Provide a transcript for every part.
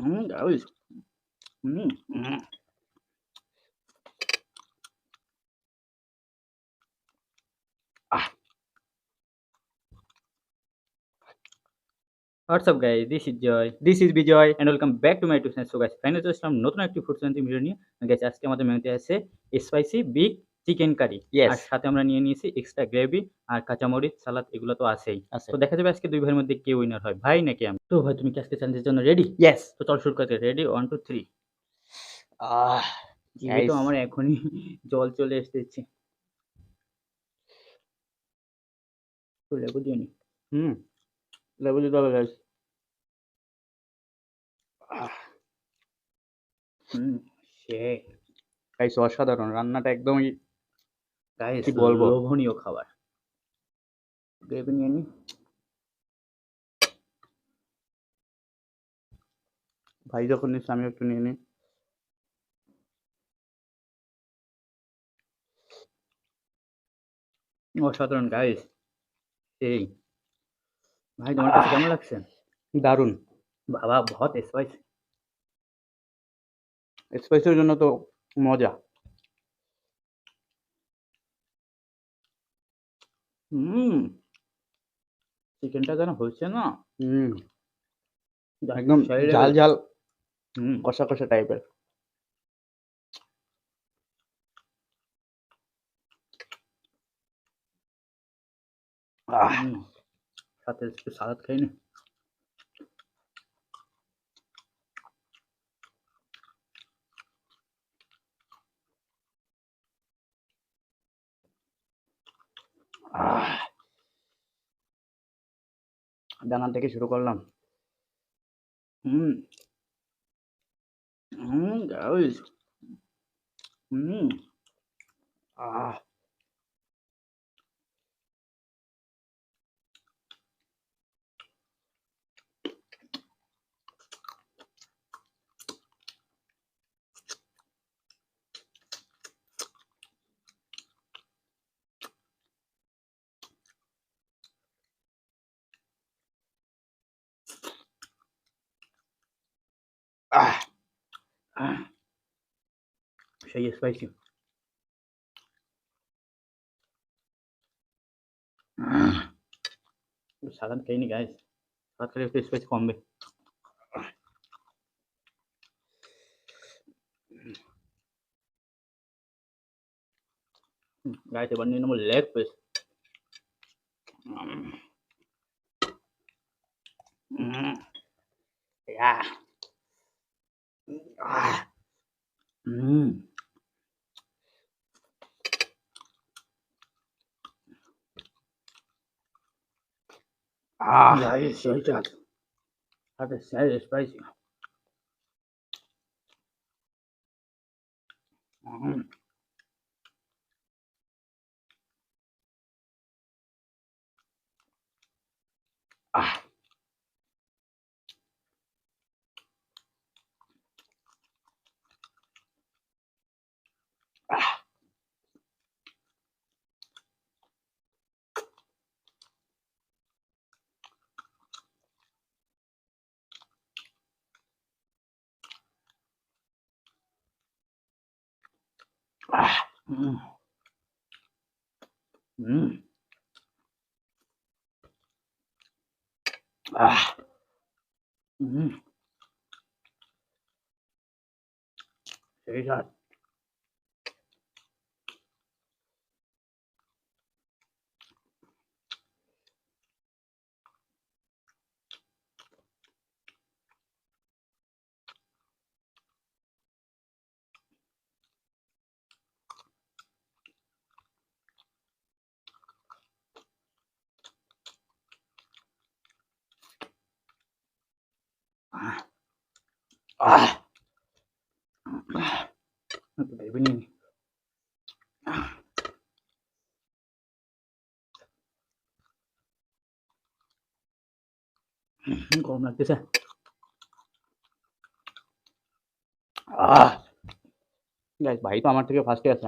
guys. Mm, mm. Ah, what's up guys? This is Joy. This is Bijoy and welcome back to my YouTube channel. So guys, finally চলে আসলাম নতুন একটি food channel video নিয়ে। Guys আজকে আমাদের মেনুতে আছে spicy big chicken curry. Yes. আর সাথে আমরা নিয়ে নিয়েছি এক্সট্রা গ্রেভি আর কাঁচামরিচ সালাদ, এগুলো তো আছেই। আছে। তো দেখা যাবে আজকে দুই ভাইয়ের মধ্যে কে উইনার হয়, ভাই নাকি আমি। তো ভাই তুমি কি আজকে চ্যালেঞ্জের জন্য রেডি? Yes. তো চল শুরু করতে। রেডি 1 2 3। Ah, জিভে তো guys. আমার এখনই জল চলে এসেছে। তো লেবু দিয়ে নি। লেবু দিতে হবে guys. সেই Guys, অসাধারণ রান্নাটা একদমই গাইস কি বলবো? লোভনীয় খাবার। গ্রেভি নিয়ে নি। ভাই যখন নিচ্ছে আমি একটু নিয়ে নিই। অসাধারণ গাইস। সেই ভাই তোমার কাছে কেমন লাগছে? দারুণ। বাবা বহুত স্পাইসি। স্পাইসির জন্য তো মজা। চিকেনটা যেন হচ্ছে না। একদম সেই ঝাল level। ঝাল হুম কষা কষা টাইপের। হুম, সাথে একটু সালাদ খাই না। ডানা থেকে শুরু করলাম। হুম গাইস। আহ আহ সেই স্পাইসি। সালাদ খাইনি গাইস। সালাদ খেলে একটু স্পাইসি কমবে। গাইস এবার নিয়ে নেবো লেগ পিস। গাইস সেই স্বাদ। সাথে সেই স্পাইসি। আহ সেই স্বাদ। একটু ভেবে নিই। গরম লাগতেছে। গাইস ভাই তো আমার থেকে ফার্স্টে আছে।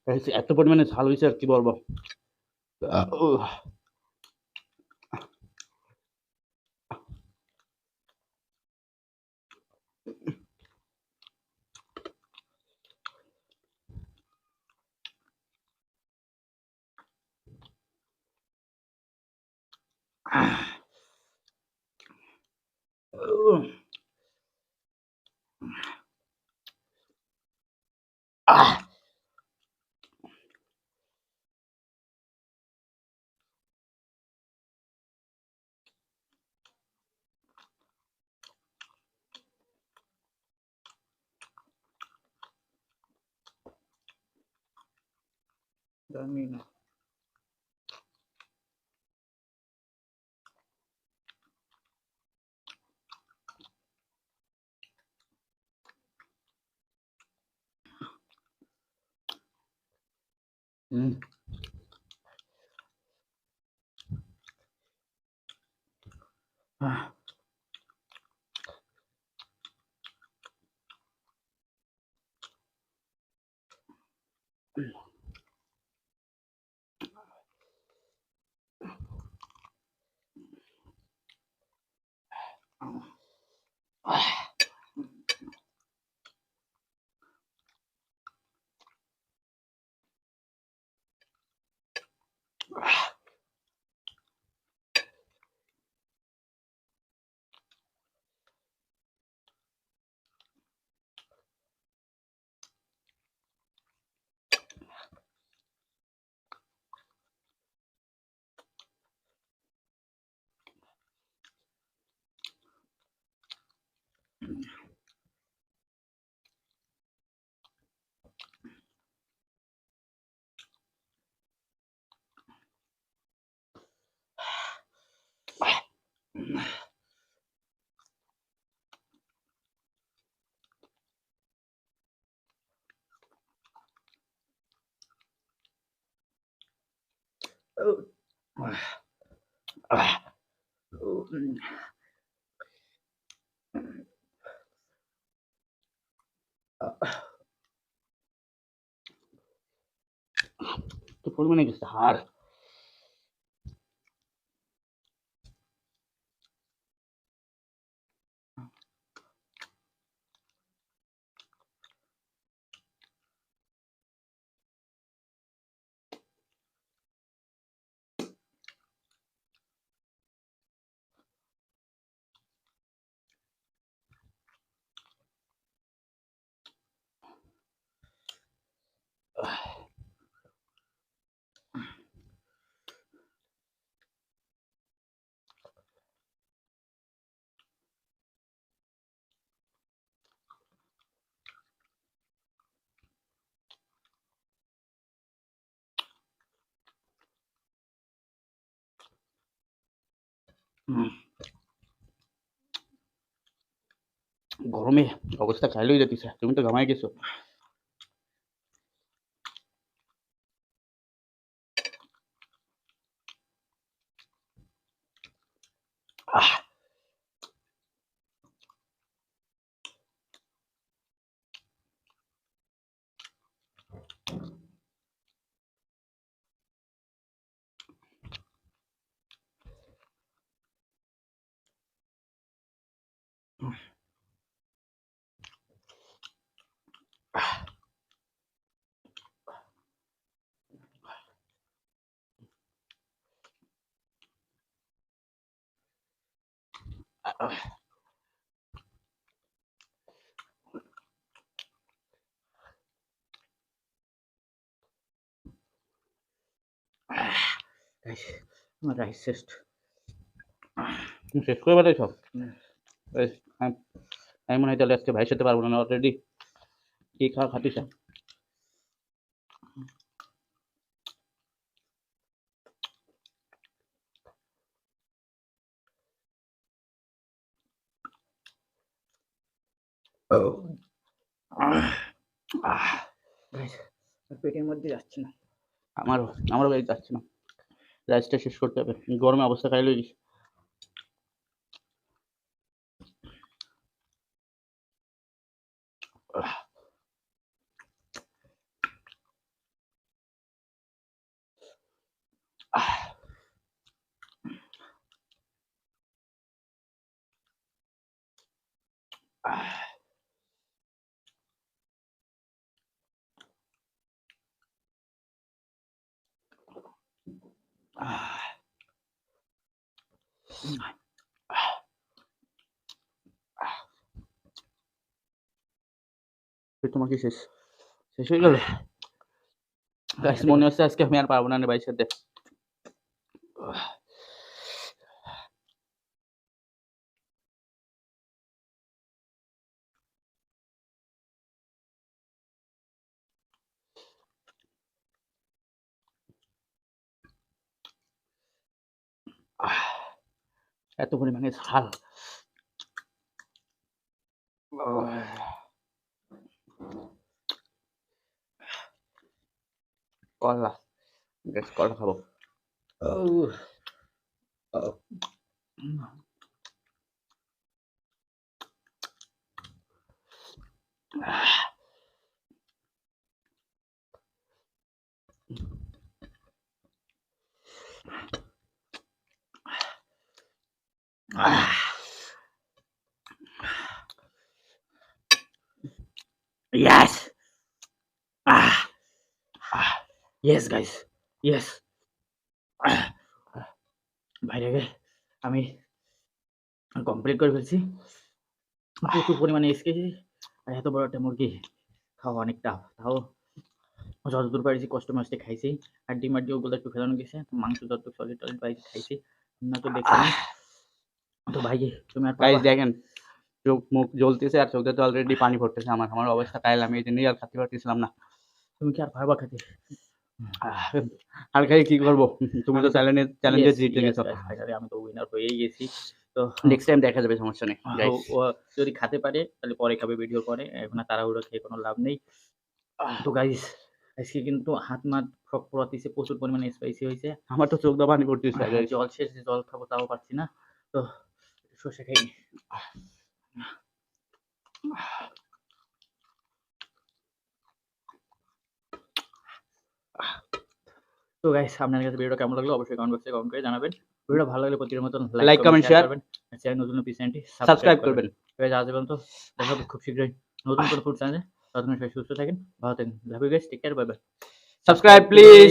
Guys, এত পরিমাণে ঝাল হয়েছে আর কি বলবো। উহ, উহ, আহ, জানি না। উম, আহ, আহ, উম, এত পরিমাণে গেছে হার। উম, গরমে অবস্থা খাইল হয়ে যেতেছে, তুমি তো ঘামাই গেছো। আহ, Guys, আমার রাইস শেষ। তুমি শেষ করে বেড়াইছ। আমি আমি মনে হয় তাহলে আজকে ভাইয়ের সাথে পারবো না অলরেডি। কি খাওয়া খাতিস? Guys, আমার পেটের মধ্যে যাচ্ছে না। আমারও আমারও বাড়ি যাচ্ছে না, রাইসটা শেষ করতে হবে, গরমে অবস্থা খাইল হয়ে গেছে। তোমার কি শেষ শেষ হয়ে গেল? গাইস মনে হচ্ছে আজকে আমি আর পারবো না রে ভাইয়ের সাথে। এত পরিমাণে ঝাল। কলা গ্যাস কলা খাবো। Yes. Yes, guys. Yes. বাইরে আমি কমপ্লিট করে ফেলছি। প্রচুর পরিমাণে এসকেছি আর এত বড় একটা মুরগি খাওয়া অনেক টাফ। তাও যতদূর পারিছি কষ্ট মষ্টে খাইছি। আর ডিম আর ওগুলো একটু ফেলানো গেছে। মাংস যতটুকু সলিড টলিড পাইছি খাইছি। না তো দেখছি। তো ভাই তুমি আর গাইস পারবা? দেখেন চোখ মুখ জ্বলতেছে আর চোখে তো অলরেডি পানি পড়তেছে আমার। আমার অবস্থা কাইল, আমি এই জন্যই আর খেতে পারতেছিলাম না। তুমি কি আর পারবা খেতে? আর খাই কি করবো? তুমি তো চ্যালেঞ্জে জিতে গেছো। ফাইনালি আমি তো উইনার হয়েই গেছি। তো নেক্সট টাইম দেখা যাবে, সমস্যা নেই গাইস। ও যদি খেতে পারে তাহলে পরে খাবে, ভিডিওর পরে। এখন আর তাড়াহুড়ো খেয়ে কোনো লাভ নেই। তো গাইস আজকে কিন্তু হাত মাত সব পোড়াতিছে, প্রচুর পরিমাণে স্পাইসি হয়েছে। আমার তো চোখ দিয়ে পানি পড়তেছে গাইস। জল শেষ, জল খাবো তাও পারছি না। তো সর্ষে খাই। তো গাইস আপনার কাছে ভিডিওটা কেমন লাগলো অবশ্যই কমেন্ট বক্সে কমেন্ট করে জানাবেন। ভিডিওটা ভালো লাগলে প্রতিদিনের মতন লাইক কমেন্ট শেয়ার করবেন। চ্যানেল নতুন চ্যানেলটি সাবস্ক্রাইব করবেন। গাইস আজ পর্যন্ত দেখা হবে খুব শীঘ্রই নতুন কোনো ফুড চ্যানেলে। ততক্ষণ সবাই সুস্থ থাকেন, ভালো থাকেন। Love you guys, take care, bye bye. Subscribe please.